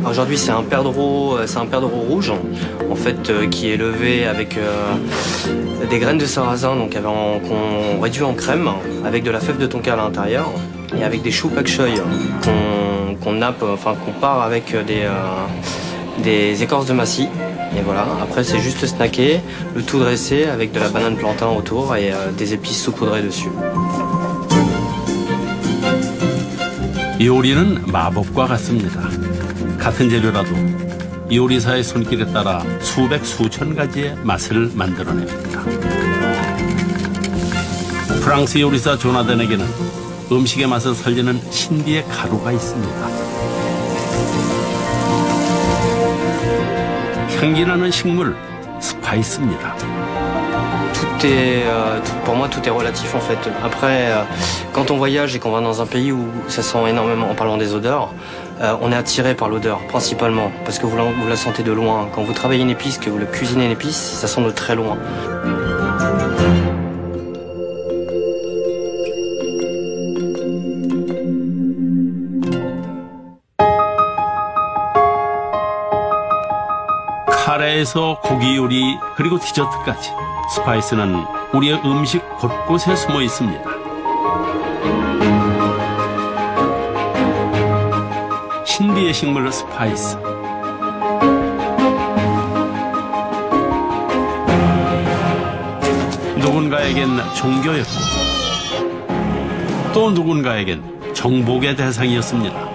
Aujourd'hui, c'est un perdreau rouge, en fait, qui est élevé avec des graines de sarrasin, donc qu'on réduit en crème, avec de la fève de tonka à l'intérieur, et avec des choux pak choy qu'on nappe, enfin qu'on part avec des écorces de massis. Et voilà, après c'est juste snacké, le tout dressé avec de la banane plantain autour et des épices saupoudrées dessus. 요리는 마법과 같습니다. 같은 재료라도 요리사의 손길에 따라 수백 수천 가지의 맛을 만들어냅니다. 프랑스 요리사 조나단에게는 음식의 맛을 살리는 신비의 가루가 있습니다. 향기나는 식물, 스파이스입니다. Pour moi, tout est relatif en fait. Après, quand on voyage et qu'on va dans un pays où ça sent énormément, en parlant des odeurs, on est attiré par l'odeur principalement parce que vous la sentez de loin. Quand vous travaillez une épice, que vous le cuisinez une épice, ça sent de très loin. 카레에서 고기 요리 그리고 디저트까지 스파이스는 우리의 음식 곳곳에 숨어 있습니다. 신비의 식물 스파이스. 누군가에겐 종교였고 또 누군가에겐 정복의 대상이었습니다.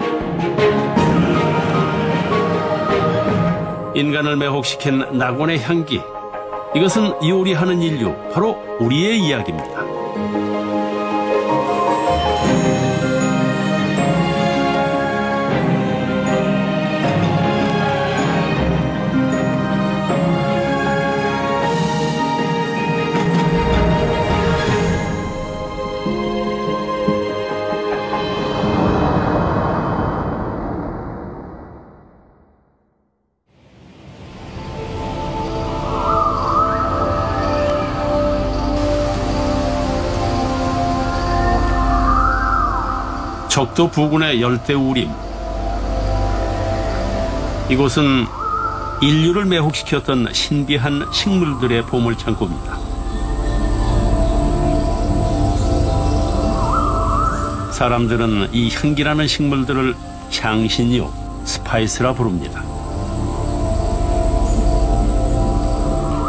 인간을 매혹시킨 낙원의 향기. 이것은 요리하는 인류, 바로 우리의 이야기입니다. 적도 부근의 열대우림. 이곳은 인류를 매혹시켰던 신비한 식물들의 보물창고입니다. 사람들은 이 향기나는 식물들을 향신료, 스파이스라 부릅니다.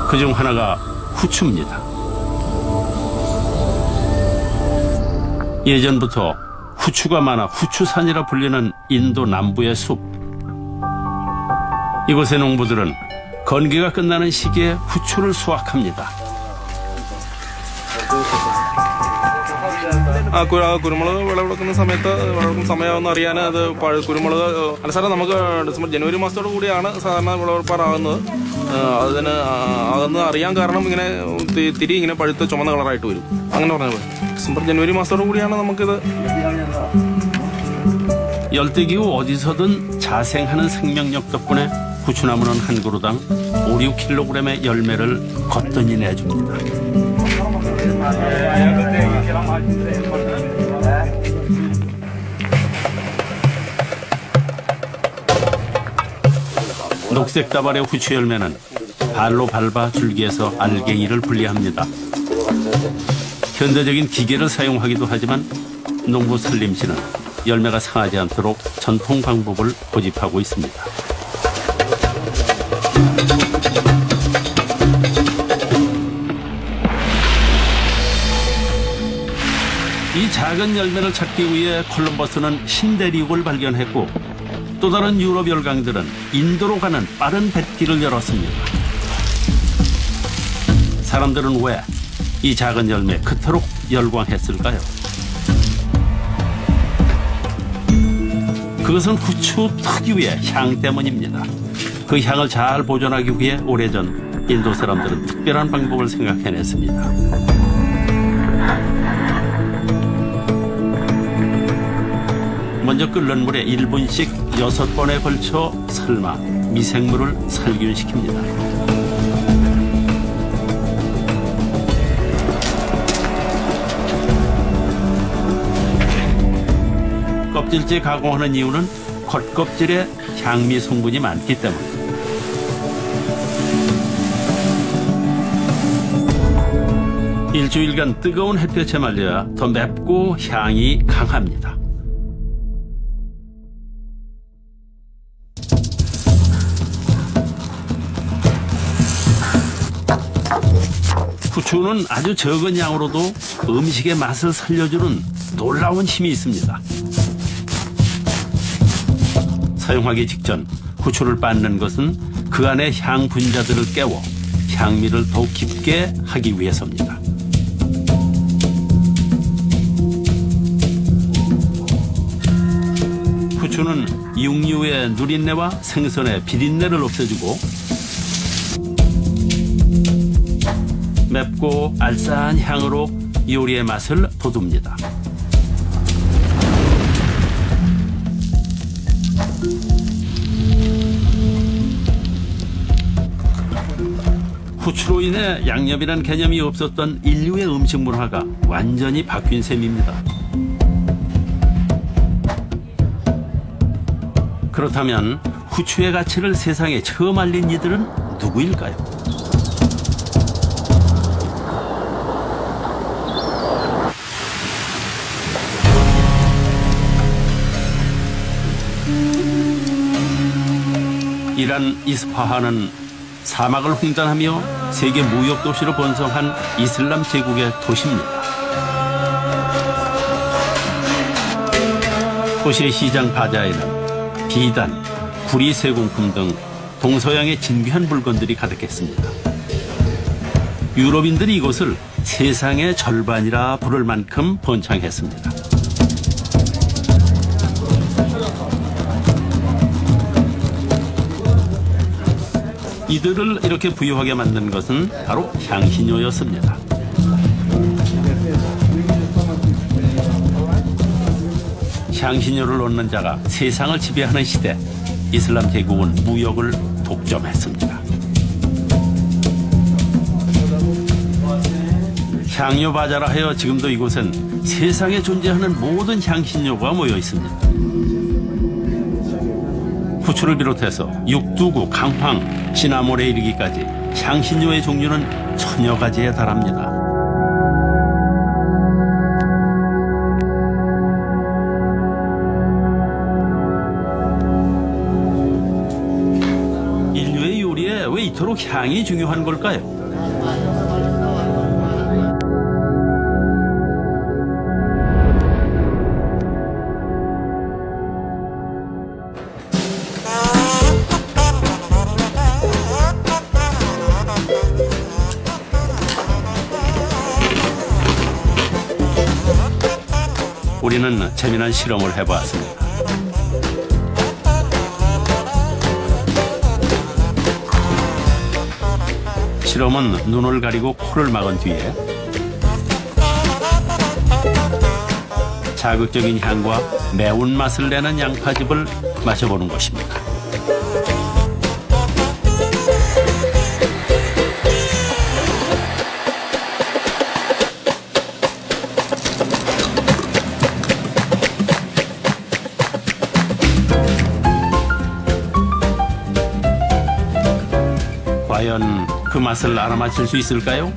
그중 하나가 후추입니다. 예전부터 후추가 많아 후추산이라 불리는 인도 남부의 숲. 이곳의 농부들은 건기가 끝나는 시기에 후추를 수확합니다. കുരുമുളക് വിളവെടുക്കുന്ന സമയമെന്ന് അറിയാൻ അത് കുരുമുളക് സാറേ നമുക്ക് ഡിസംബർ ജനുവരി മാസത്തോടു കൂടിയാണ് സാധാരണ വിളവെടുപ്പാറാകുന്നത്. അതിന് അതെന്ന് അറിയാൻ കാരണം ഇങ്ങനെ തിരി ഇങ്ങനെ പഴുത്ത ചുമന്ന കളറായിട്ട് വരും. അങ്ങനെ പറഞ്ഞത് ഡിസംബർ ജനുവരി 마스터로 കൂടിയാണ് നമുക്കിത്. 열대기후 어디서든 자생하는 생명력 덕분에 후추나무는 한 그루당 5, 6kg의 열매를 거뜬히 내줍니다. 녹색 다발의 후추 열매는 발로 밟아 줄기에서 알갱이를 분리합니다. 현대적인 기계를 사용하기도 하지만 농부 설림 씨는 열매가 상하지 않도록 전통 방법을 고집하고 있습니다. 이 작은 열매를 찾기 위해 콜럼버스는 신대륙을 발견했고 또 다른 유럽 열강들은 인도로 가는 빠른 뱃길을 열었습니다. 사람들은 왜 이 작은 열매에 그토록 열광했을까요? 그것은 후추 특유의 향 때문입니다. 그 향을 잘 보존하기 위해 오래전 인도 사람들은 특별한 방법을 생각해냈습니다. 먼저 끓는 물에 1분씩 6번에 걸쳐 삶아 미생물을 살균시킵니다. 껍질째 가공하는 이유는 겉껍질에 향미 성분이 많기 때문입니다. 일주일간 뜨거운 햇볕에 말려야 더 맵고 향이 강합니다. 후추는 아주 적은 양으로도 음식의 맛을 살려주는 놀라운 힘이 있습니다. 사용하기 직전 후추를 빻는 것은 그 안의 향 분자들을 깨워 향미를 더욱 깊게 하기 위해서입니다. 후추는 육류의 누린내와 생선의 비린내를 없애주고 맵고 알싸한 향으로 요리의 맛을 돋웁니다. 후추로 인해 양념이란 개념이 없었던 인류의 음식 문화가 완전히 바뀐 셈입니다. 그렇다면 후추의 가치를 세상에 처음 알린 이들은 누구일까요? 이란 이스파한은 사막을 횡단하며 세계 무역 도시로 번성한 이슬람 제국의 도시입니다. 도시의 시장 바자에는 비단, 구리 세공품 등 동서양의 진귀한 물건들이 가득했습니다. 유럽인들이 이곳을 세상의 절반이라 부를 만큼 번창했습니다. 이들을 이렇게 부유하게 만든 것은 바로 향신료였습니다. 향신료를 얻는 자가 세상을 지배하는 시대, 이슬람 제국은 무역을 독점했습니다. 향료 바자라 하여 지금도 이곳엔 세상에 존재하는 모든 향신료가 모여 있습니다. 후추를 비롯해서 육두구, 강황, 시나몬에 이르기까지 향신료의 종류는 천여 가지에 달합니다. 인류의 요리에 왜 이토록 향이 중요한 걸까요? 우리는 재미난 실험을 해보았습니다. 실험은 눈을 가리고 코를 막은 뒤에 자극적인 향과 매운맛을 내는 양파즙을 마셔보는 것입니다. 과연 그 맛을 알아맞힐 수 있을까요?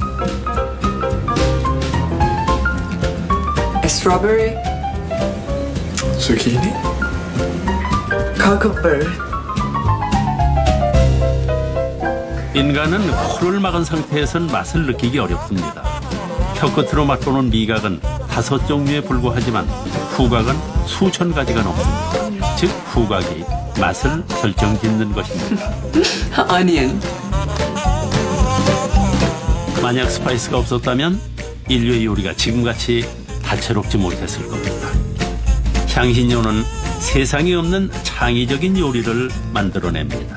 Strawberry, zucchini, cucumber. 인간은 코를 막은 상태에선 맛을 느끼기 어렵습니다. 혀끝으로 맛보는 미각은 5종류에 불과하지만 후각은 수천 가지가 넘습니다. 즉 후각이 맛을 결정짓는 것입니다. Onion. 만약 스파이스가 없었다면 인류의 요리가 지금같이 다채롭지 못했을 겁니다. 향신료는 세상에 없는 창의적인 요리를 만들어냅니다.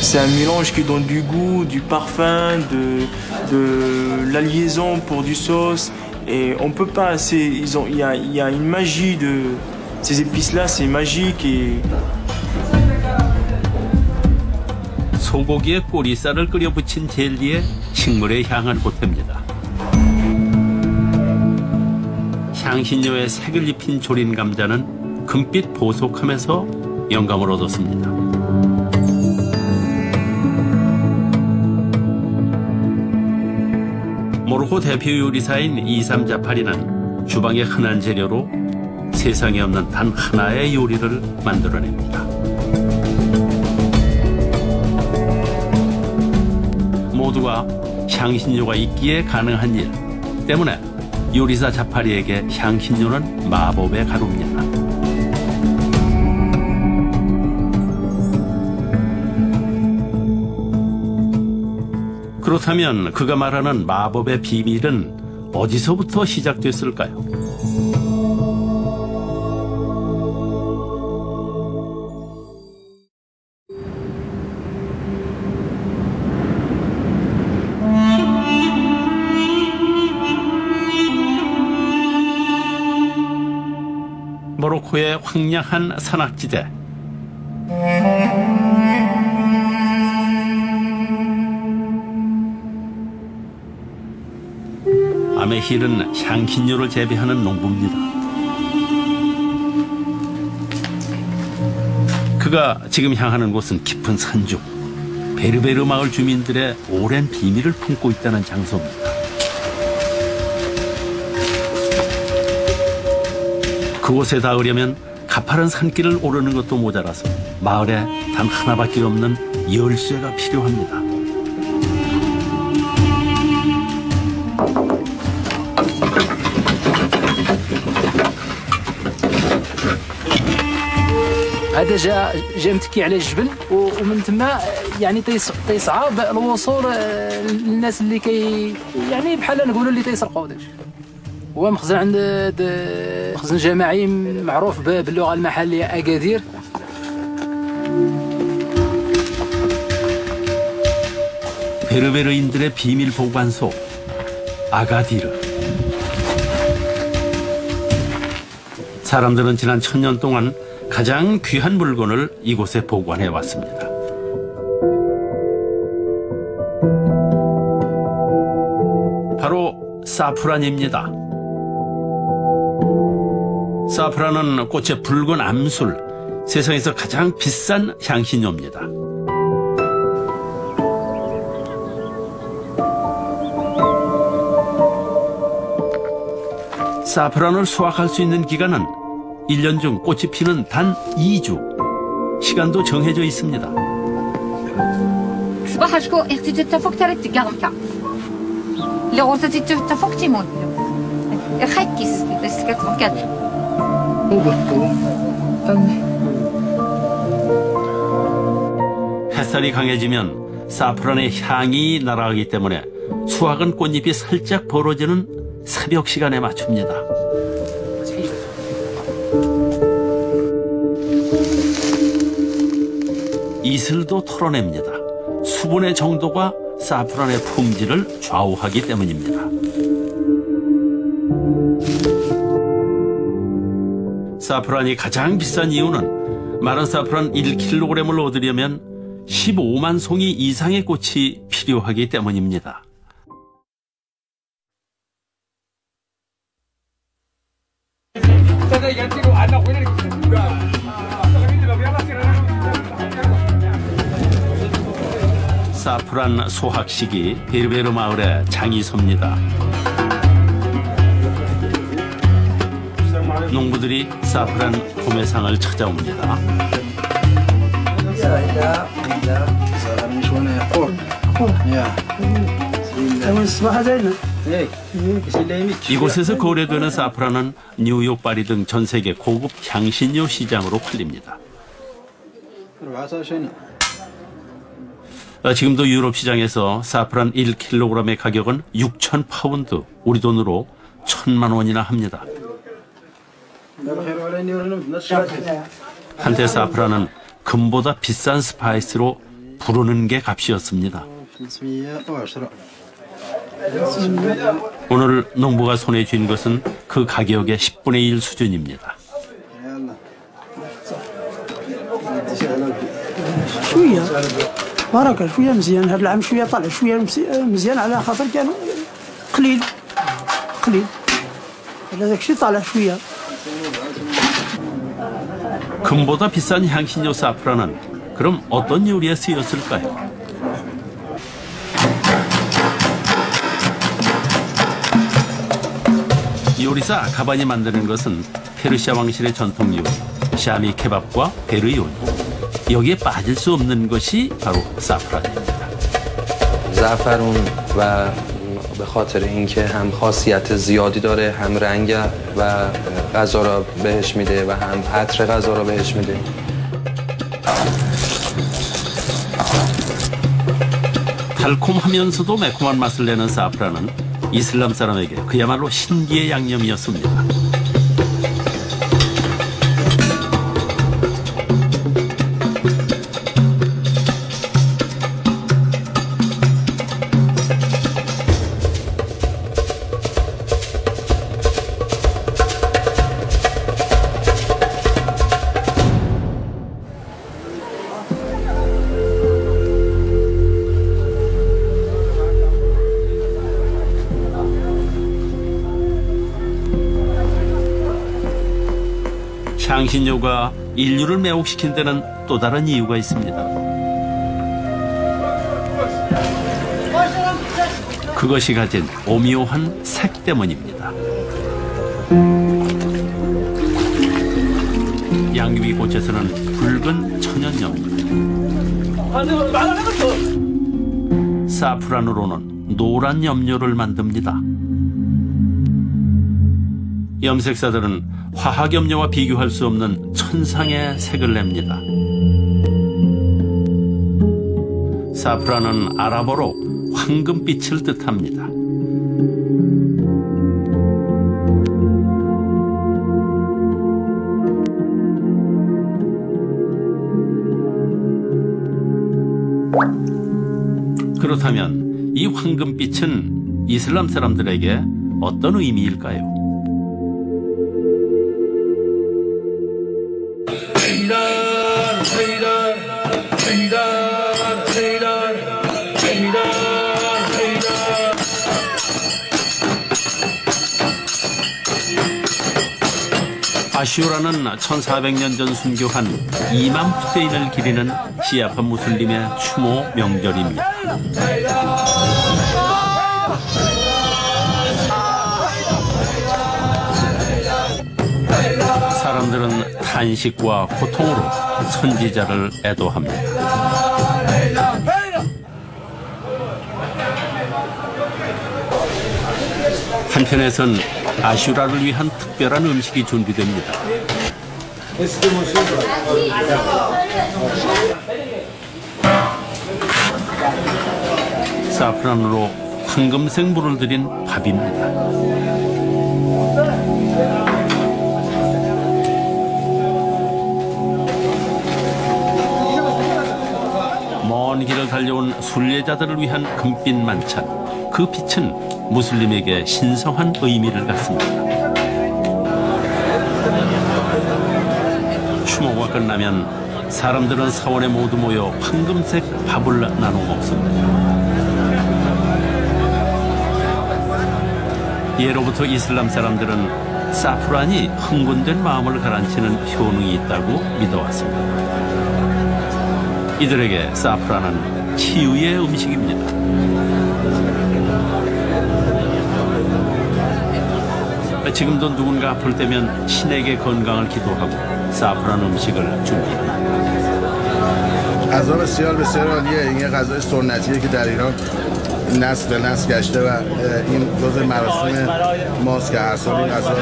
C'est un mélange qui donne du goût, du parfum, de la liaison pour du sauce. Et on peut pas, il y a une magie de ces épices-là, c'est magique et 소고기에 꼬리살을 끓여 부친 젤리에 식물의 향을 보탭니다. 향신료에 색을 입힌 조린 감자는 금빛 보속함에서 영감을 얻었습니다. 모로코 대표 요리사인 이삼 자파리는 주방의 흔한 재료로 세상에 없는 단 하나의 요리를 만들어냅니다. 모두가 향신료가 있기에 가능한 일 때문에 요리사 자파리에게 향신료는 마법의 가루입니다. 그렇다면 그가 말하는 마법의 비밀은 어디서부터 시작됐을까요? 모로코의 황량한 산악지대. 아메힐은 향신료를 재배하는 농부입니다. 그가 지금 향하는 곳은 깊은 산중, 베르베르 마을 주민들의 오랜 비밀을 품고 있다는 장소입니다. 그곳에 닿으려면 가파른 산길을 오르는 것도 모자라서 마을에 단 하나밖에 없는 열쇠가 필요합니다. هذا جا متكي على الجبل ومن تما يعني تيصعب الوصول للناس اللي يعني بحال نقولوا اللي تيسرقوا داكشي. هو مخزن عند مخزن جماعي معروف باللغه المحليه اكادير. 베르베르인들의 비밀 보관소 아가디르. 사람들은 지난 1000년 동안 가장 귀한 물건을 이곳에 보관해 왔습니다. 바로 사프란입니다. 사프란은 꽃의 붉은 암술, 세상에서 가장 비싼 향신료입니다. 사프란을 수확할 수 있는 기간은 1년 중 꽃이 피는 단 2주. 시간도 정해져 있습니다. صباح شكو اختي تتفوق ترى تقامك لو غرتي تتفوق تيمون الخيكيس بس كتفكر 햇살이 강해지면 사프란의 향이 날아가기 때문에 수확은 꽃잎이 살짝 벌어지는 새벽 시간에 맞춥니다. 이슬도 털어냅니다. 수분의 정도가 사프란의 품질을 좌우하기 때문입니다. 사프란이 가장 비싼 이유는 마른 사프란 1kg을 얻으려면 15만 송이 이상의 꽃이 필요하기 때문입니다. 사프란 소학식이 베르베르 마을의 장이소입니다. 농부들이 사프란 도매상을 찾아옵니다. 이곳에서 거래되는 사프란은 뉴욕, 파리 등 전 세계 고급 향신료 시장으로 팔립니다. 지금도 유럽 시장에서 사프란 1kg의 가격은 6,000파운드, 우리 돈으로 1,000만 원이나 합니다. 한때 사프란은 금보다 비싼 스파이스로 부르는 게 값이었습니다. 오늘 농부가 손에 쥔 것은 그 가격의 10분의 1 수준입니다. بركة شوية مزيان. هذا العام شوية طلع شوية مزيان على خاطر كان قليل على داك الشيء طالع شوية. 금보다 비싼 향신료 사프란은 그럼 어떤 요리에 쓰였을까요? 요리사 가반이 만드는 것은 페르시아 왕실의 전통 요리 샤미 케밥과 베르 요리. 여기에 빠질 수 없는 것이 바로 사프란입니다. زعفرون و به خاطر اینکه هم خاصیت زیادی داره، هم رنگ و غذا را بهش میده و هم عطر غذا را بهش میده. 달콤하면서도 매콤한 맛을 내는 사프란은 이슬람 사람에게 그야말로 신기의 양념이었습니다. 향신료가 인류를 매혹시킨 데는 또 다른 이유가 있습니다. 그것이 가진 오묘한 색 때문입니다. 양귀비 꽃에서는 붉은 천연염료, 사프란으로는 노란 염료를 만듭니다. 염색사들은 화학염료와 비교할 수 없는 천상의 색을 냅니다. 사프란은 아랍어로 황금빛을 뜻합니다. 그렇다면 이 황금빛은 이슬람 사람들에게 어떤 의미일까요? 아슈라는 1400년 전 순교한 이맘 후세인을 기리는 시아파 무슬림의 추모 명절입니다. 사람들은 탄식과 고통으로 선지자를 애도합니다. 한편에선 아슈라를 위한 특별한 음식이 준비됩니다. 사프란으로 황금색 물을 들인 밥입니다. 먼 길을 달려온 순례자들을 위한 금빛 만찬. 그 빛은 무슬림에게 신성한 의미를 갖습니다. 추모가 끝나면 사람들은 사원에 모두 모여 황금색 밥을 나눠 먹습니다. 예로부터 이슬람 사람들은 사프란이 흥분된 마음을 가라앉히는 효능이 있다고 믿어왔습니다. 이들에게 사프란은 치유의 음식입니다. 지금도 누군가 아플 때면 신에게 건강을 기도하고 사프란 음식을 준비합니다. غذا بسیار بسیار عالیه. این یه غذای سنتیه که در ایران نسل به نسل گشته و این جزء مراسم ماست که هر سال این غذا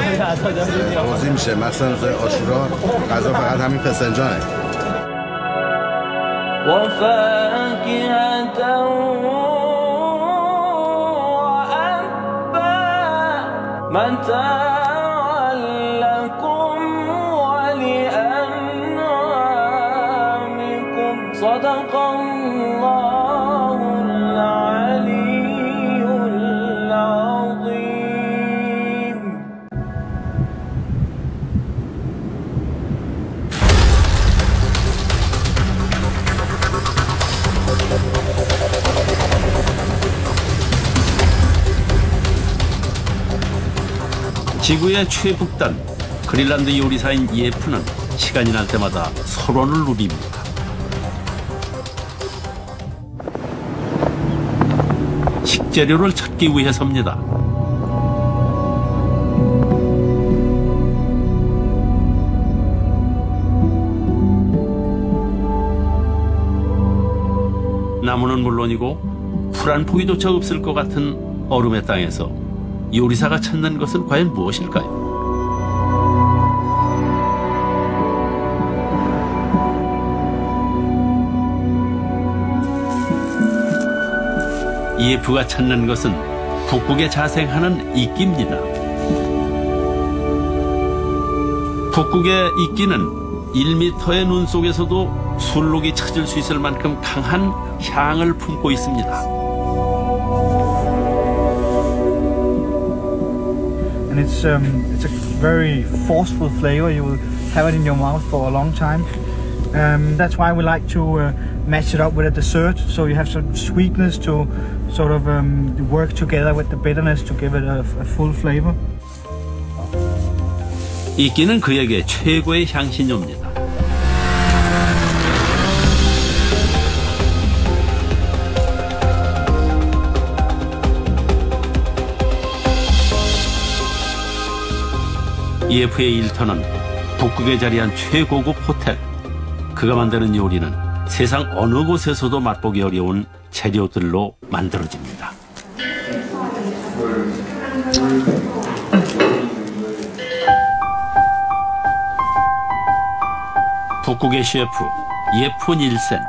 توزیع میشه. مثلا روز عاشورا غذا فقط همین فسنجانه. وفاكهة وأبا متاعا لكم ولأنعامكم صدق الله العلي العظيم. 지구의 최북단 그린란드 요리사인 예프는 시간이 날 때마다 설원을 누립니다. 식재료를 찾기 위해서입니다. 나무는 물론이고 풀 한 포기조차 없을 것 같은 얼음의 땅에서 요리사가 찾는 것은 과연 무엇일까요? 예프가 찾는 것은 북극에 자생하는 이끼입니다. 북극의 이끼는 1m의 눈 속에서도 술록이 찾을 수 있을 만큼 강한 향을 품고 있습니다. And it's a very forceful flavor. You will have it in your mouth for a long time. That's why we like to match it up with a dessert, so you have some sweetness to sort of work together with the bitterness to give it a full flavor. 이끼는 그에게 최고의 향신료입니다. 예프의 일터는 북극에 자리한 최고급 호텔. 그가 만드는 요리는 세상 어느 곳에서도 맛보기 어려운 재료들로 만들어집니다. 북극의 셰프 예프 닐센.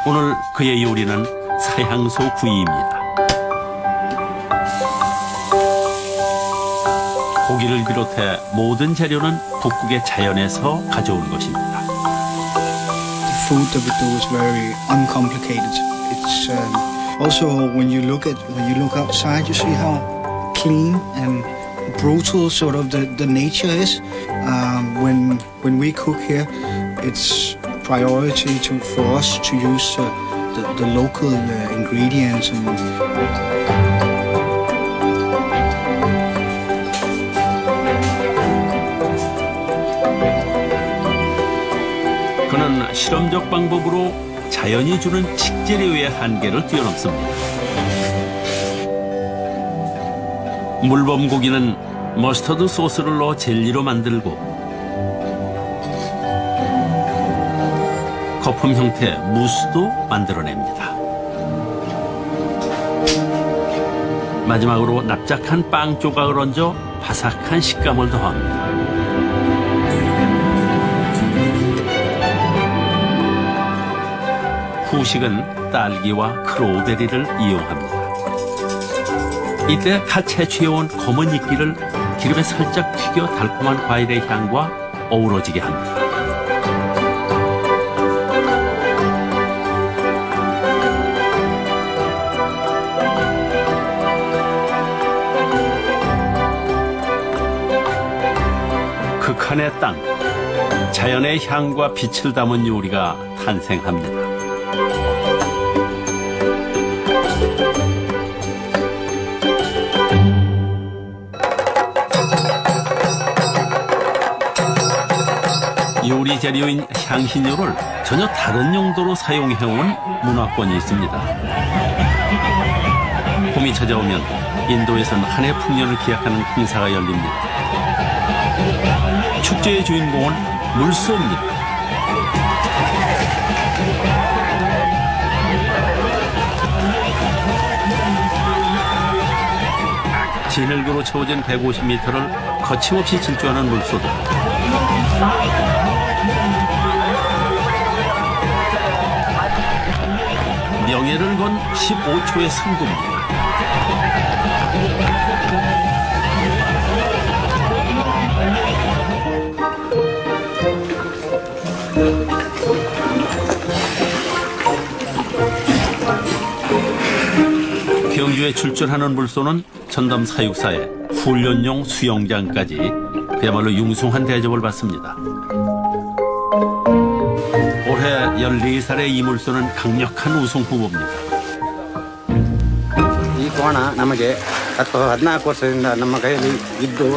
오늘 그의 요리는 사향소 구이입니다. 고기를 비롯해 모든 재료는 북극의 자연에서 가져온 것입니다. The food that we do is very uncomplicated. It's also when you look outside, you see how clean and brutal sort of the nature is. When we cook here, it's priority for us to use the local ingredients and. 그는 실험적 방법으로 자연이 주는 식재료의 한계를 뛰어넘습니다. 물범 고기는 머스터드 소스를 넣어 젤리로 만들고 거품 형태의 무스도 만들어냅니다. 마지막으로 납작한 빵 조각을 얹어 바삭한 식감을 더합니다. 후식은 딸기와 크로우베리를 이용합니다. 이때 갓 채취해온 검은 이끼를 기름에 살짝 튀겨 달콤한 과일의 향과 어우러지게 합니다. 극한의 땅, 자연의 향과 빛을 담은 요리가 탄생합니다. 요리 재료인 향신료를 전혀 다른 용도로 사용해온 문화권이 있습니다. 봄이 찾아오면 인도에서는 한 해 풍년을 기약하는 행사가 열립니다. 축제의 주인공은 물소입니다. 진흙으로 채워진 150m를 거침없이 질주하는 물소들. 명예를 건 15초의 승부입니다. 경주에 출전하는 물소는 전담 사육사에 훈련용 수영장까지 그야말로 융숭한 대접을 받습니다. 올해 14살의 이 물소는 강력한 우승 후보입니다. 이 ಕೋಣ ನಮಗೆ 14 ವರ್ಷದಿಂದ ನಮ್ಮ ಕೈಯಲ್ಲಿ ಇದ್ದು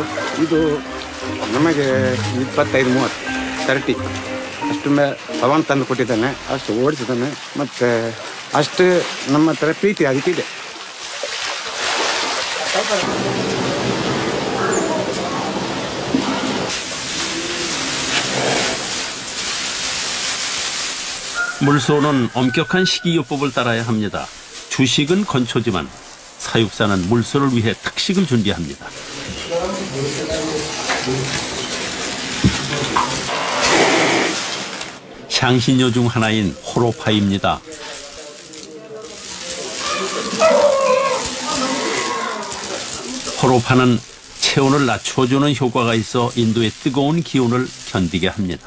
ಇದು ನಮಗೆ 25-30 ಅಷ್ಟು ಪವನ್ ತಂದು ಕೊಟ್ಟಿದ್ದಾನೆ, ಅಷ್ಟು ಓಡಿಸಿದ್ದಾನೆ, ಮತ್ತು ಅಷ್ಟು ನಮ್ಮ ಹತ್ರ ಪ್ರೀತಿ ಅದಕ್ಕಿದೆ. 물소는 엄격한 식이요법을 따라야 합니다. 주식은 건초지만 사육사는 물소를 위해 특식을 준비합니다. 향신료 중 하나인 호로파입니다. 호로파는 체온을 낮춰주는 효과가 있어 인도의 뜨거운 기온을 견디게 합니다.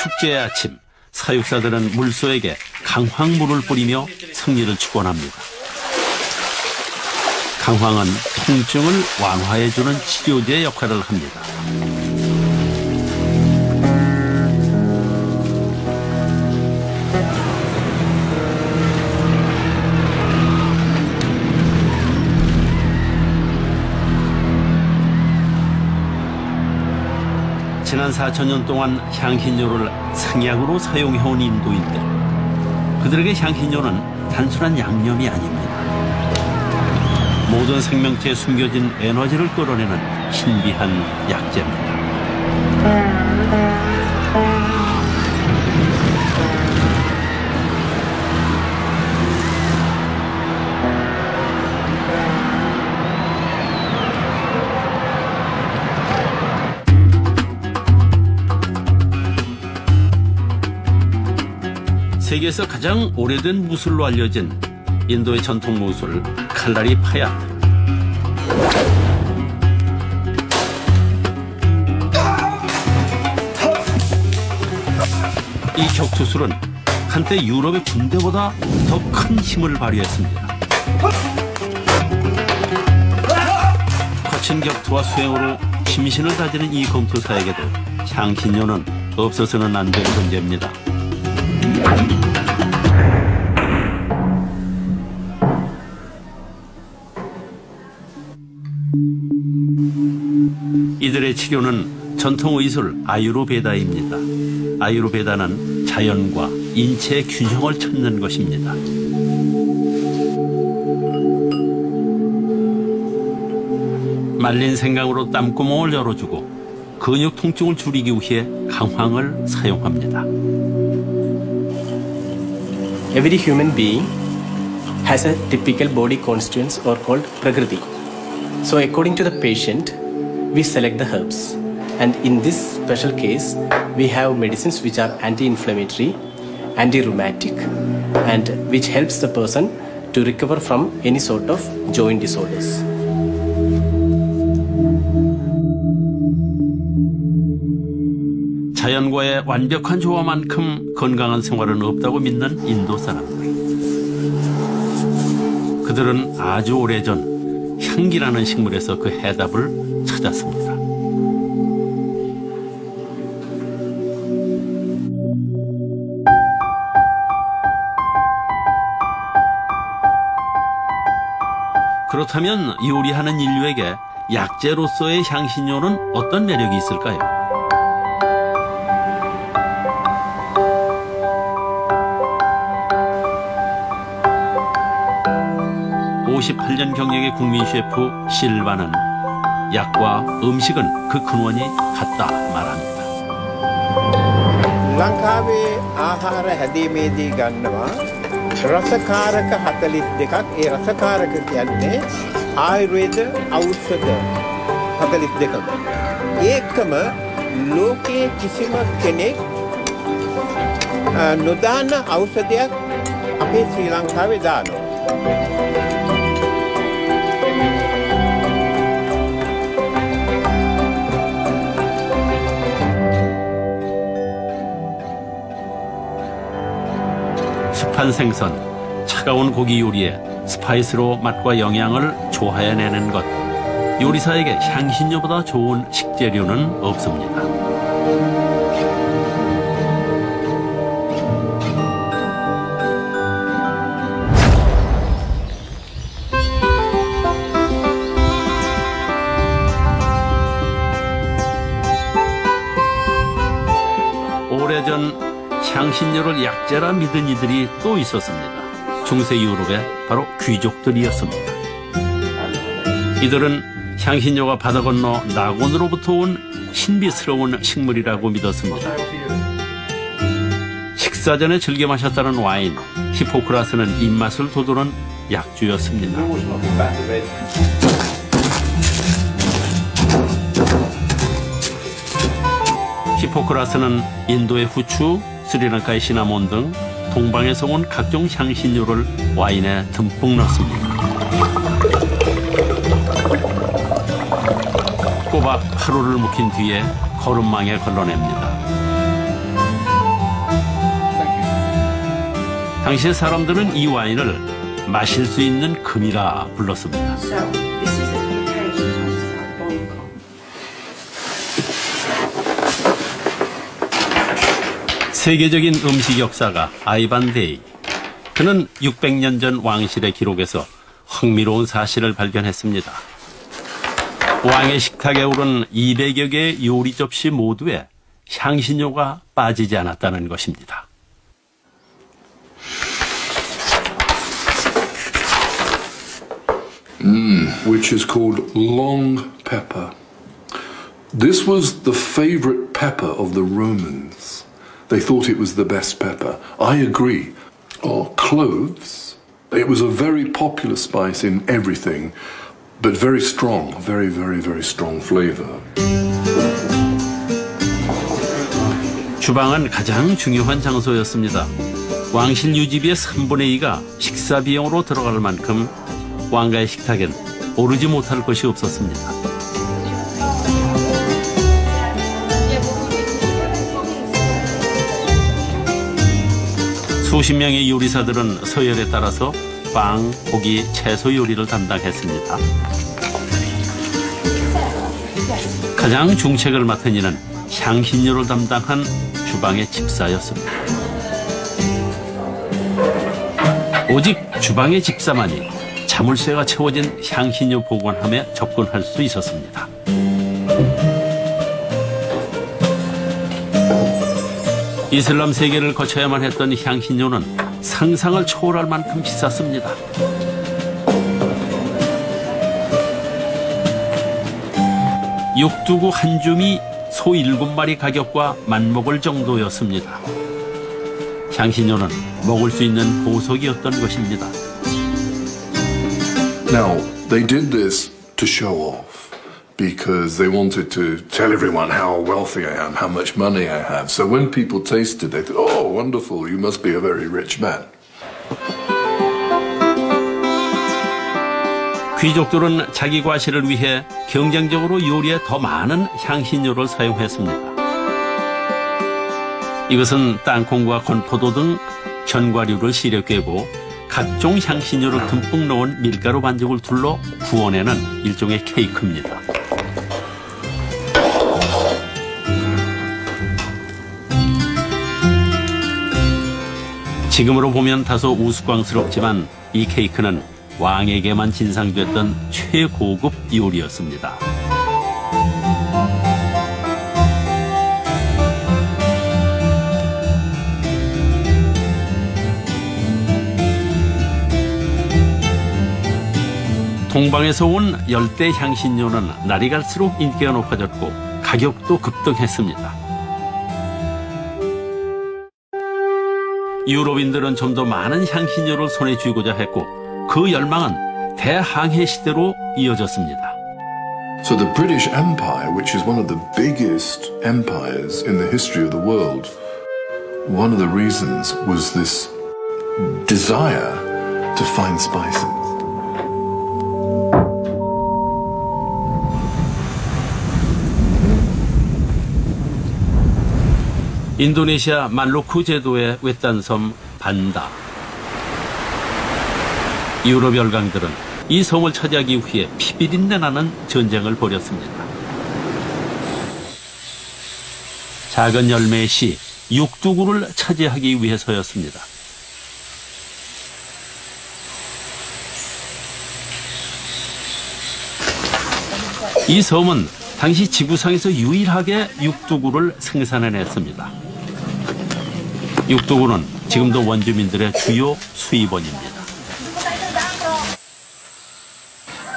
축제의 아침, 사육사들은 물소에게 강황물을 뿌리며 승리를 축원합니다. 강황은 통증을 완화해주는 치료제 역할을 합니다. 지난 4,000년 동안 향신료를 생약으로 사용해온 인도인들. 그들에게 향신료는 단순한 양념이 아닙니다. 모든 생명체에 숨겨진 에너지를 끌어내는 신비한 약재입니다. 세계에서 가장 오래된 무술로 알려진 인도의 전통 무술 칼라리 파야트. 이 격투술은 한때 유럽의 군대보다 더 큰 힘을 발휘했습니다. 거친 격투와 수행으로 심신을 다지는 이 검투사에게도 향신료는 없어서는 안 될 존재입니다. 이들의 치료는 전통 의술 아유르베다입니다. 아유르베다는 자연과 인체의 균형을 찾는 것입니다. 말린 생강으로 땀구멍을 열어주고 근육 통증을 줄이기 위해 강황을 사용합니다. Every human being has a typical body constituents or called prakriti. So according to the patient, we select the herbs. And in this special case, we have medicines which are anti-inflammatory, anti-rheumatic, and which helps the person to recover from any sort of joint disorders. 자연과의 완벽한 조화만큼 건강한 생활은 없다고 믿는 인도 사람들. 그들은 아주 오래전 향기라는 식물에서 그 해답을 찾았습니다. 그렇다면 요리하는 인류에게 약재로서의 향신료는 어떤 매력이 있을까요? 58년 경력의 국민 셰프 실바는 약과 음식은 그 근원이 같다 말합니다. ලංකාවේ ආහාර හැදීමේදී ගන්නවා රසකාරක 42ක්. ඒ රසකාරක කියන්නේ ආයුර්වේද ඖෂධ 42ක්. ඒකම ලෝකයේ කිසිම කෙනෙක් නොදාන ඖෂධයක් අපේ ශ්‍රී ලංකාවේ දානවා. 습한 생선, 차가운 고기 요리에 스파이스로 맛과 영양을 조화해내는 것. 요리사에게 향신료보다 좋은 식재료는 없습니다. 향신료를 약재라 믿은 이들이 또 있었습니다. 중세 유럽의 바로 귀족들이었습니다. 이들은 향신료가 바다 건너 낙원으로부터 온 신비스러운 식물이라고 믿었습니다. 식사 전에 즐겨 마셨다는 와인, 히포크라스는 입맛을 돋우는 약주였습니다. 히포크라스는 인도의 후추, 스리랑카의 시나몬 등 동방에서 온 각종 향신료를 와인에 듬뿍 넣습니다. 꼬박 하루를 묵힌 뒤에 거름망에 걸러냅니다. 당시 사람들은 이 와인을 마실 수 있는 금이라 불렀습니다. 세계적인 음식 역사가 아이반 데이. 그는 600년 전 왕실의 기록에서 흥미로운 사실을 발견했습니다. 왕의 식탁에 오른 200여 개의 요리 접시 모두에 향신료가 빠지지 않았다는 것입니다. Which is called long pepper. This was the favorite pepper of the Romans. They thought it was the best pepper. I agree. Or cloves. It was a very popular spice in everything, but very strong, very, very, very strong flavor. 주방은 가장 중요한 장소였습니다. 왕실 유지비의 3분의 2가 식사 비용으로 들어갈 만큼 왕가의 식탁엔 오르지 못할 것이 없었습니다. 수십 명의 요리사들은 서열에 따라서 빵, 고기, 채소 요리를 담당했습니다. 가장 중책을 맡은 이는 향신료를 담당한 주방의 집사였습니다. 오직 주방의 집사만이 자물쇠가 채워진 향신료 보관함에 접근할 수 있었습니다. 이슬람 세계를 거쳐야만 했던 향신료는 상상을 초월할 만큼 비쌌습니다. 육두구 한 줌이 소 7마리 가격과 맞먹을 정도였습니다. 향신료는 먹을 수 있는 보석이었던 것입니다. Now, they did this to show off. Because they wanted to tell everyone how wealthy I am, how much money I have. So when people tasted, they thought, oh, wonderful, you must be a very rich man. 귀족들은 자기 과시를 위해 경쟁적으로 요리에 더 많은 향신료를 사용했습니다. 이것은 땅콩과 건포도 등 견과류를 시려 꿰고 각종 향신료를 듬뿍 넣은 밀가루 반죽을 둘러 구워내는 일종의 케이크입니다. 지금으로 보면 다소 우스꽝스럽지만 이 케이크는 왕에게만 진상됐던 최고급 요리였습니다. 동방에서 온 열대 향신료는 날이 갈수록 인기가 높아졌고 가격도 급등했습니다. 유럽인들은 좀 더 많은 향신료를 손에 쥐고자 했고 그 열망은 대항해 시대로 이어졌습니다. So the British Empire, which is one of the biggest empires in the history of the world, one of the reasons was this desire to find spices. 인도네시아 말루쿠 제도의 외딴 섬 반다. 유럽 열강들은 이 섬을 차지하기 위해 피비린내 나는 전쟁을 벌였습니다. 작은 열매의 씨, 육두구를 차지하기 위해서였습니다. 이 섬은 당시 지구상에서 유일하게 육두구를 생산해냈습니다. 육두군은 지금도 원주민들의 주요 수입원입니다.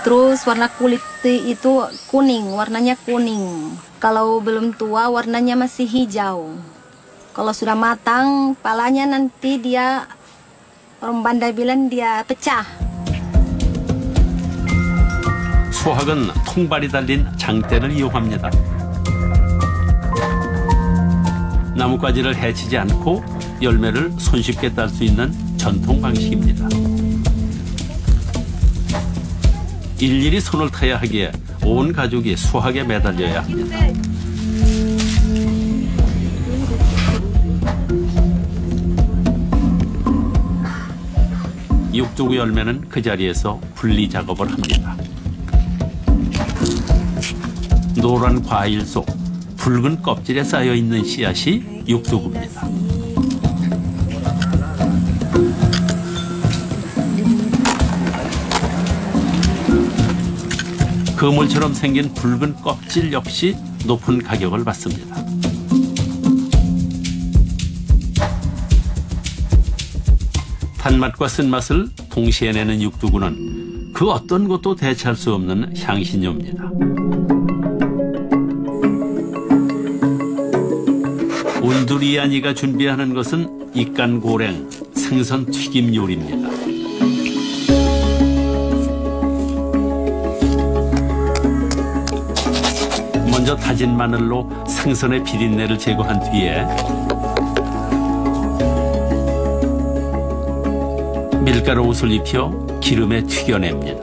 Terus warna kulit itu kuning, warnanya kuning. Kalau belum tua warnanya masih hijau. Kalau sudah matang, palanya nanti dia, orang Banda bilang dia pecah. 수확은 통발이 달린 장대를 이용합니다. 나뭇가지를 해치지 않고 열매를 손쉽게 딸 수 있는 전통 방식입니다. 일일이 손을 타야 하기에 온 가족이 수확에 매달려야 합니다. 육두구 열매는 그 자리에서 분리 작업을 합니다. 노란 과일 속 붉은 껍질에 쌓여 있는 씨앗이 육두구입니다. 그물처럼 생긴 붉은 껍질 역시 높은 가격을 받습니다. 단맛과 쓴맛을 동시에 내는 육두구는 그 어떤 것도 대체할 수 없는 향신료입니다. 온두리아니가 준비하는 것은 익간고랭, 생선 튀김 요리입니다. 먼저 다진 마늘로 생선의 비린내를 제거한 뒤에 밀가루 옷을 입혀 기름에 튀겨냅니다.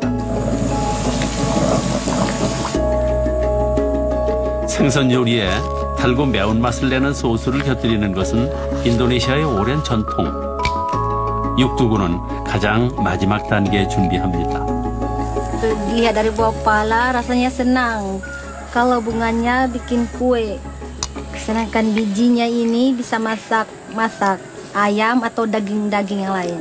생선 요리에 달고 매운맛을 내는 소스를 곁들이는 것은 인도네시아의 오랜 전통. 육두구는 가장 마지막 단계에 준비합니다. Dilihat dari buah pala rasanya senang. Kalau bunganya bikin kue. Sedangkan bijinya ini bisa masak ayam atau daging-daging yang lain.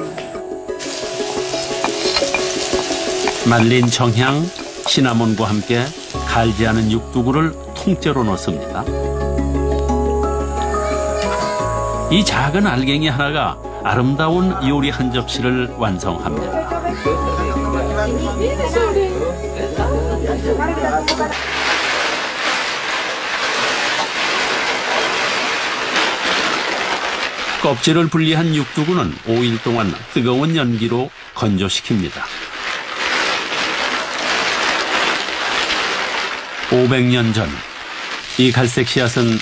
말린 정향, 시나몬과 함께 갈지 않은 육두구를 통째로 넣습니다. 이 작은 알갱이 하나가 아름다운 요리 한 접시를 완성합니다. 껍질을 분리한 육두구는 5일 동안 뜨거운 연기로 건조시킵니다. 500년 전, 이 갈색 씨앗은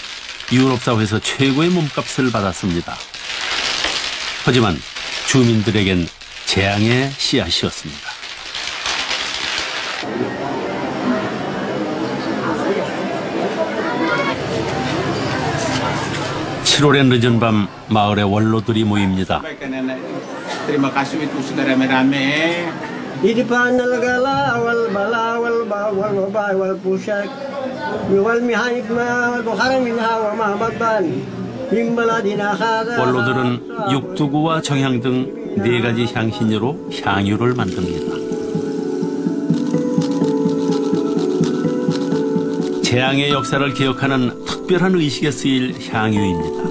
유럽 사회에서 최고의 몸값을 받았습니다. 하지만 주민들에겐 재앙의 씨앗이었습니다. 7월의 늦은 밤 마을의 원로들이 모입니다. Terima kasih itu sudah rame-rame. Di depan al-gala wal-bala wal-wabah wal-pusak wal mihanib ma wal-bukharam minha wa ma badban min baladina khada. 원로들은 육두구와 정향 등 4가지 향신료로 향유를 만듭니다. 재앙의 역사를 기억하는 특별한 의식에 쓰일 향유입니다.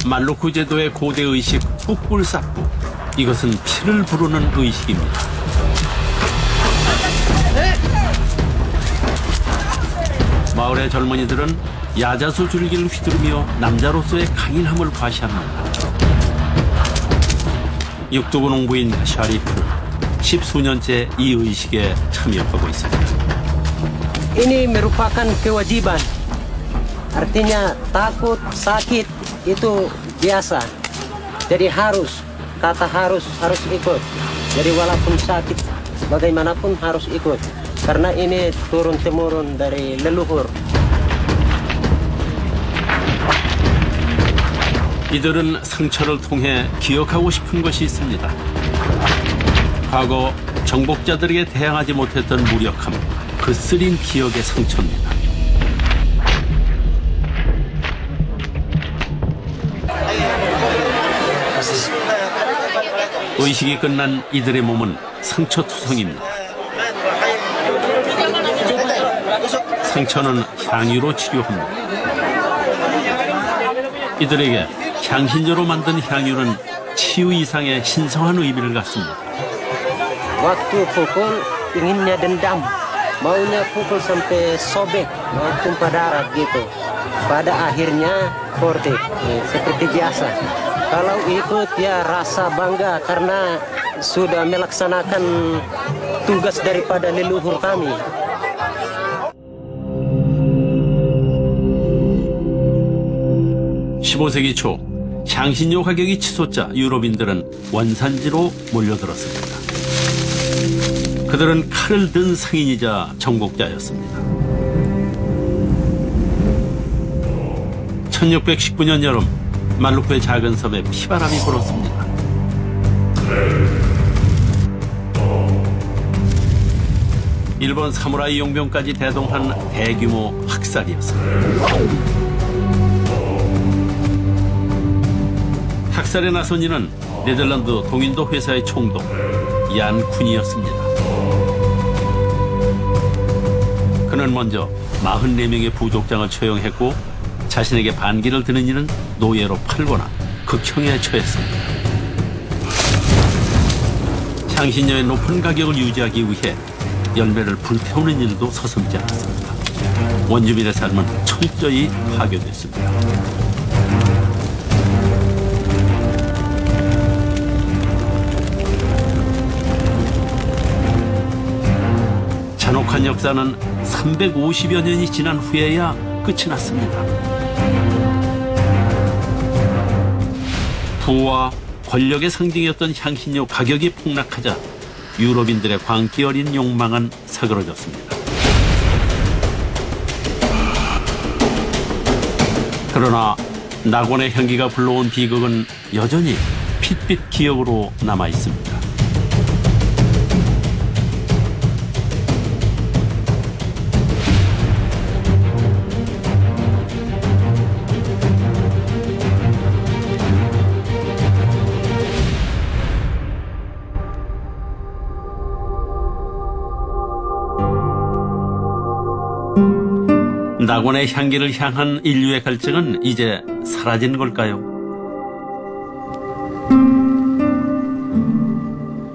말루쿠 제도의 고대 의식 뿔사꾸. 이것은 피를 부르는 의식입니다. 마을의 젊은이들은 야자수 줄기를 휘두르며 남자로서의 강인함을 과시합니다. 육두구 농부인 샤리프, 10수년째 이 의식에 참여하고 있습니다. Ini merupakan kewajiban. Artinya takut, sakit itu biasa. Jadi kata harus ikut. Jadi walaupun sakit, bagaimanapun harus ikut. Karena ini turun-temurun dari leluhur. 이들은 상처를 통해 기억하고 싶은 것이 있습니다. 과거 정복자들에게 대항하지 못했던 무력함, 그 쓰린 기억의 상처입니다. 의식이 끝난 이들의 몸은 상처투성입니다. 상처는 향유로 치료합니다. 이들에게 향신료로 만든 향유는 치유 이상의 신성한 의미를 갖습니다. Waktu pukul inginnya dendam, maunya pukul sampai sobek, mau tumpah darah gitu. Pada akhirnya forte, seperti biasa. Kalau itu dia rasa bangga karena sudah melaksanakan tugas daripada leluhur kami. 15세기 초 향신료 가격이 치솟자 유럽인들은 원산지로 몰려들었습니다. 그들은 칼을 든 상인이자 정복자였습니다. 1619년 여름 말루크의 작은 섬에 피바람이 불었습니다. 일본 사무라이 용병까지 대동한 대규모 학살이었습니다. 학살에 나선 이는 네덜란드 동인도 회사의 총독 얀 쿤이었습니다. 그는 먼저 44명의 부족장을 처형했고 자신에게 반기를 드는 이는 노예로 팔거나 극형에 처했습니다. 향신료의 높은 가격을 유지하기 위해 열매를 불태우는 일도 서슴지 않았습니다. 원주민의 삶은 철저히 파괴됐습니다. 잔혹한 역사는 350여 년이 지난 후에야 끝이 났습니다. 부와 권력의 상징이었던 향신료 가격이 폭락하자 유럽인들의 광기 어린 욕망은 사그러졌습니다. 그러나 낙원의 향기가 불러온 비극은 여전히 핏빛 기억으로 남아 있습니다. 낙원의 향기를 향한 인류의 갈증은 이제 사라진 걸까요?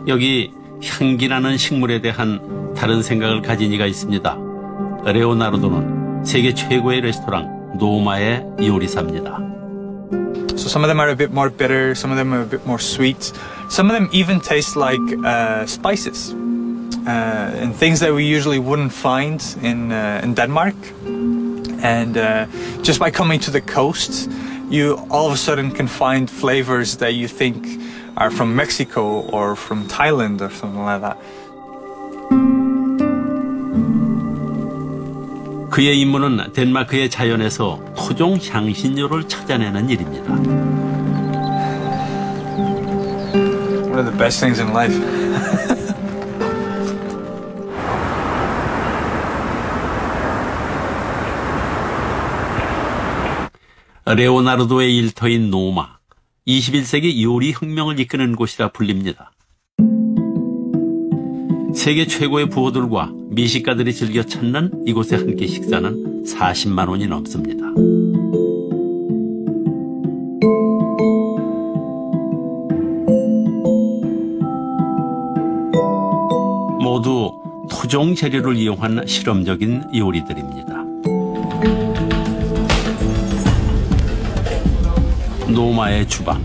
여기 향기나는 식물에 대한 다른 생각을 가진 이가 있습니다. 레오나르도는 세계 최고의 레스토랑 노마의 요리사입니다. So some of them are a bit more bitter, some of them are a bit more sweet. Some of them even taste like spices and things that we usually wouldn't find in Denmark. And just by coming to the coast, you all of a sudden can find flavors that you think are from Mexico or from Thailand or something like that. 그의 임무는 덴마크의 자연에서 토종 향신료를 찾아내는 일입니다. One of the best things in life. 레오나르도의 일터인 노마, 21세기 요리 혁명을 이끄는 곳이라 불립니다. 세계 최고의 부호들과 미식가들이 즐겨 찾는 이곳의 한 끼 식사는 40만 원이 넘습니다. 모두 토종 재료를 이용한 실험적인 요리들입니다. 노마의 주방.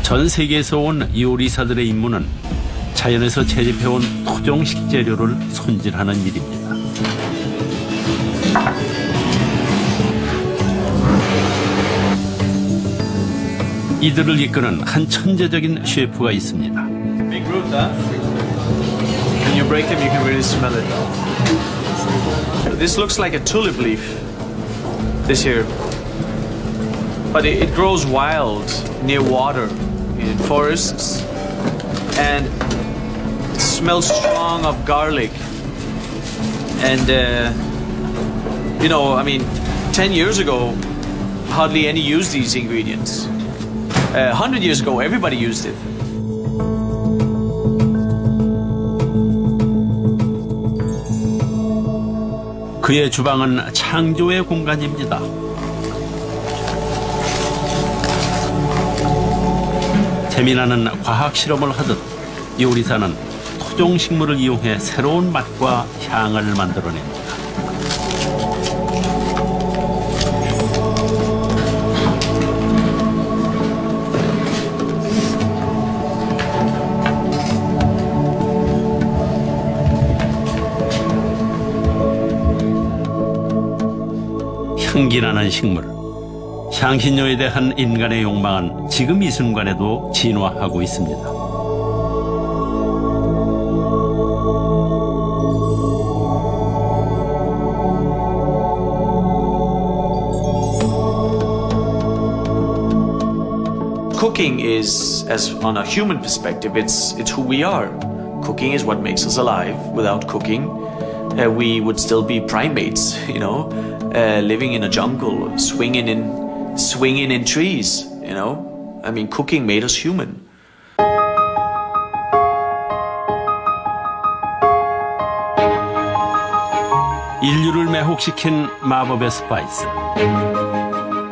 전 세계에서 온 요리사들의 임무는 자연에서 채집해온 토종 식재료를 손질하는 일입니다. 이들을 이끄는 한 천재적인 셰프가 있습니다. When you break them, you can really smell it. This looks like a tulip leaf. This here, but it grows wild near water in forests, and it smells strong of garlic. And you know, I mean, 10 years ago, hardly any used these ingredients. 100 years ago, everybody used it. 그의 주방은 창조의 공간입니다. 재미나는 과학 실험을 하듯 요리사는 토종 식물을 이용해 새로운 맛과 향을 만들어냅니다. 향기나는 식물, 향신료에 대한 인간의 욕망은 지금 이 순간에도 진화하고 있습니다. Cooking is, as on a human perspective, it's who we are. Cooking is what makes us alive. Without cooking, we would still be primates, you know, living in a jungle, swinging in trees, you know. I mean, cooking made us human. 인류를 매혹시킨 마법의 스파이스.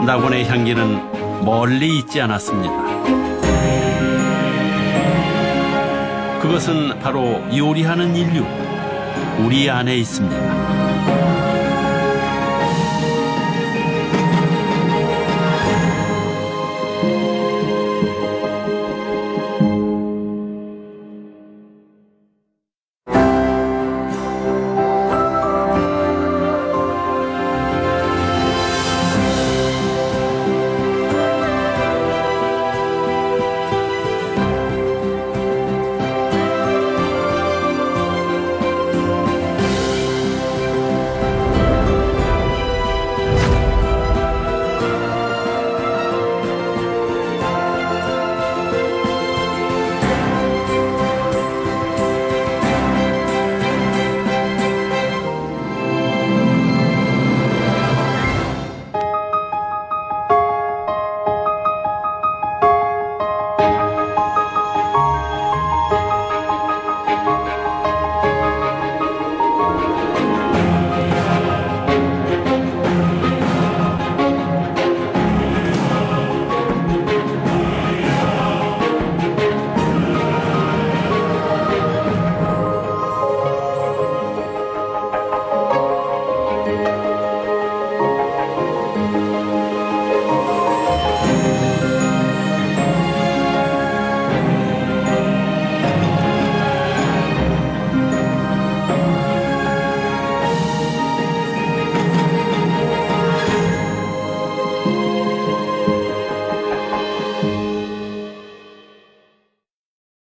낙원의 향기는 멀리 있지 않았습니다. 그것은 바로 요리하는 인류, 우리 안에 있습니다.